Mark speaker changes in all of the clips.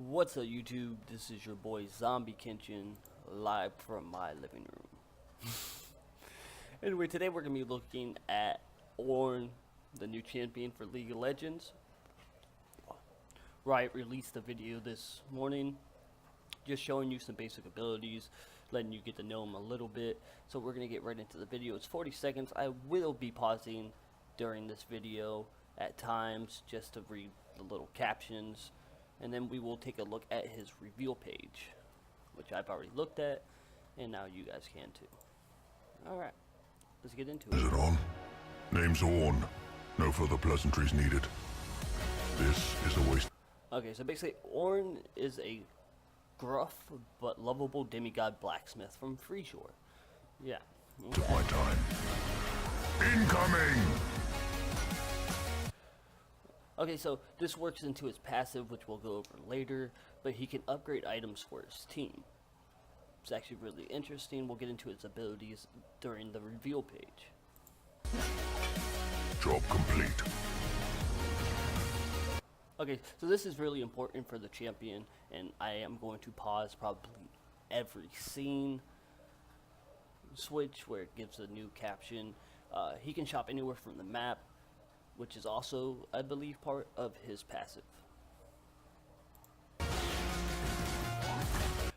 Speaker 1: What's up, YouTube? This is your boy Zombie Kitchen, live from my living room. Anyway, today we're gonna be looking at Ornn, the new champion for League of Legends. Riot released a video this morning, just showing you some basic abilities, letting you get to know him a little bit. So we're gonna get right into the video. It's 40 seconds. I will be pausing during this video at times just to read the little captions. And then we will take a look at his reveal page, which I've already looked at, and now you guys can too. Alright, let's get into it.
Speaker 2: Is it on? Name's Ornn. No further pleasantries needed. This is a waste.
Speaker 1: Okay, so basically Ornn is a gruff but lovable demigod blacksmith from Freeshore. Yeah. Okay.
Speaker 2: Of my time. Incoming!
Speaker 1: Okay, so this works into his passive, which we'll go over later, but he can upgrade items for his team. It's actually really interesting. We'll get into his abilities during the reveal page.
Speaker 2: Job complete.
Speaker 1: Okay, so this is really important for the champion, and I am going to pause probably every scene switch where it gives a new caption. He can shop anywhere from the map, which is also, I believe, part of his passive.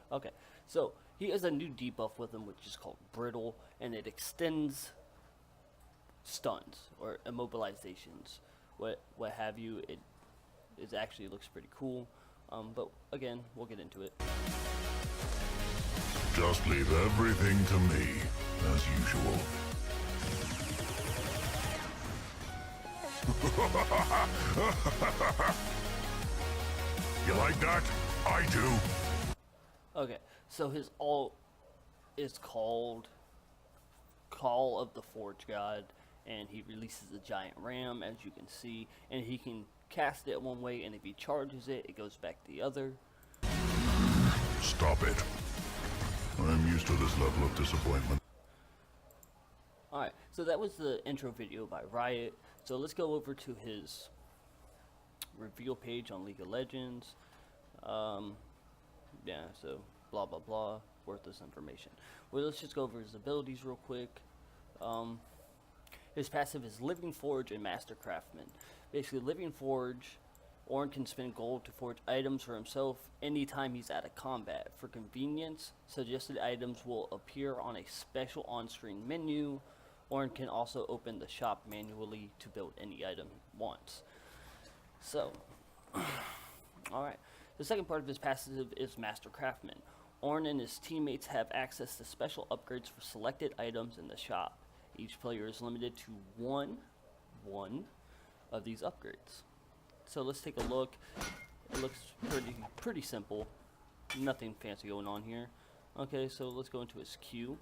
Speaker 1: Okay, so he has a new debuff with him, which is called Brittle, and it extends stuns or immobilizations, what have you. It actually looks pretty cool, but again, we'll get into it.
Speaker 2: Just leave everything to me, as usual. You like that? I do.
Speaker 1: Okay, so his ult is called Call of the Forge God, and he releases a giant ram, as you can see, and he can cast it one way, and if he charges it, it goes back the other.
Speaker 2: Stop it. I'm used to this level of disappointment.
Speaker 1: Alright, so that was the intro video by Riot. So let's go over to his reveal page on League of Legends. Yeah, so blah blah blah, worthless information. Well, let's just go over his abilities real quick. His passive is Living Forge and Master Craftsman. Basically, Living Forge, Ornn can spend gold to forge items for himself anytime he's out of combat. For convenience, suggested items will appear on a special on-screen menu. Ornn can also open the shop manually to build any item he wants. So, alright. The second part of his passive is Master Craftsman. Ornn and his teammates have access to special upgrades for selected items in the shop. Each player is limited to one of these upgrades. So let's take a look. It looks pretty simple. Nothing fancy going on here. Okay, so let's go into his Q.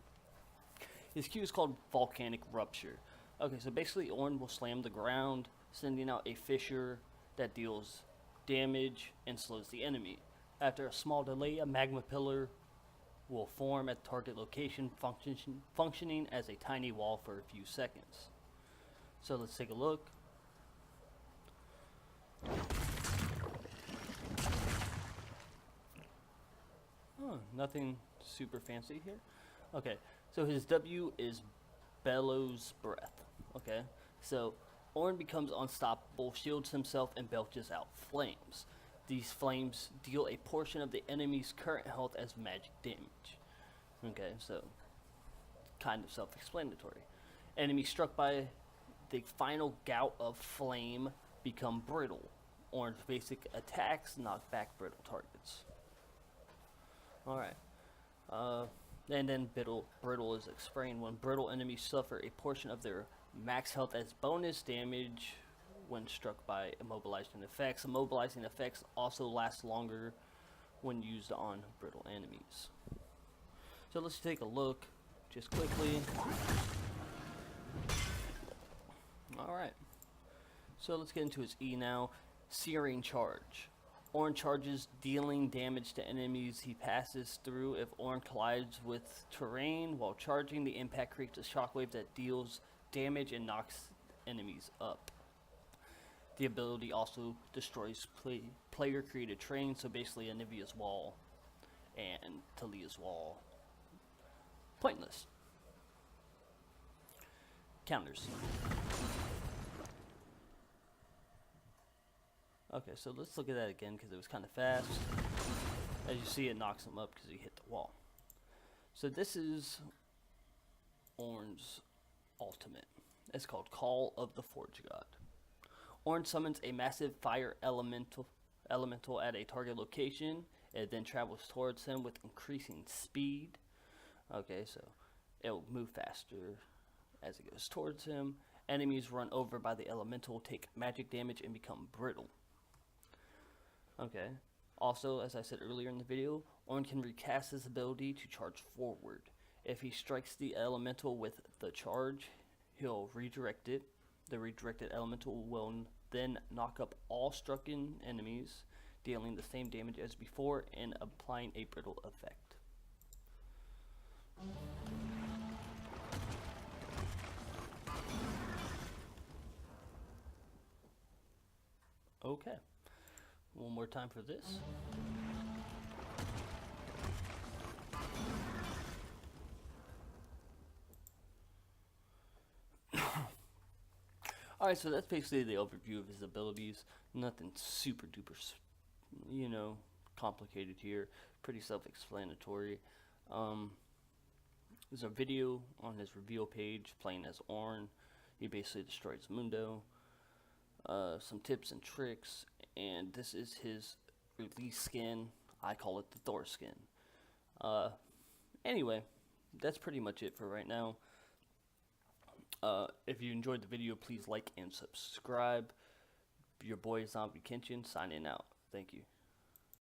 Speaker 1: His Q is called Volcanic Rupture. Okay, so basically Ornn will slam the ground, sending out a fissure that deals damage and slows the enemy. After a small delay, a magma pillar will form at the target location, functioning as a tiny wall for a few seconds. So let's take a look. Nothing super fancy here. Okay, so his W is Bellows Breath. Okay, so Ornn becomes unstoppable, shields himself, and belches out flames. These flames deal a portion of the enemy's current health as magic damage. Okay, so kind of self-explanatory. Enemies struck by the final gout of flame become brittle. Ornn's basic attacks knock back brittle targets. Alright. And then brittle is explained. When brittle enemies suffer a portion of their max health as bonus damage when struck by immobilizing effects. Immobilizing effects also last longer when used on brittle enemies. So let's take a look just quickly. Alright. So let's get into his E now. Searing Charge. Ornn charges, dealing damage to enemies he passes through. If Ornn collides with terrain while charging, the impact creates a shockwave that deals damage and knocks enemies up. The ability also destroys player created terrain, so basically Anivia's Wall and Talia's Wall. Pointless. Counters. Okay, so let's look at that again because it was kind of fast. As you see, it knocks him up because he hit the wall. So this is Ornn's ultimate. It's called Call of the Forge God. Ornn summons a massive fire elemental at a target location. It then travels towards him with increasing speed. Okay, so it'll move faster as it goes towards him. Enemies run over by the elemental take magic damage and become brittle. Okay. Also, as I said earlier in the video, Ornn can recast his ability to charge forward. If he strikes the elemental with the charge, he'll redirect it. The redirected elemental will then knock up all stricken enemies, dealing the same damage as before and applying a brittle effect. Okay. One more time for this. Alright, so that's basically the overview of his abilities. Nothing super duper, complicated here. Pretty self-explanatory. There's a video on his reveal page playing as Ornn. He basically destroys Mundo. Some tips and tricks, and this is his release skin. I call it the Thor skin. Anyway, that's pretty much it for right now. If you enjoyed the video, please like and subscribe. Your boy Zombie Kenshin signing out. Thank you.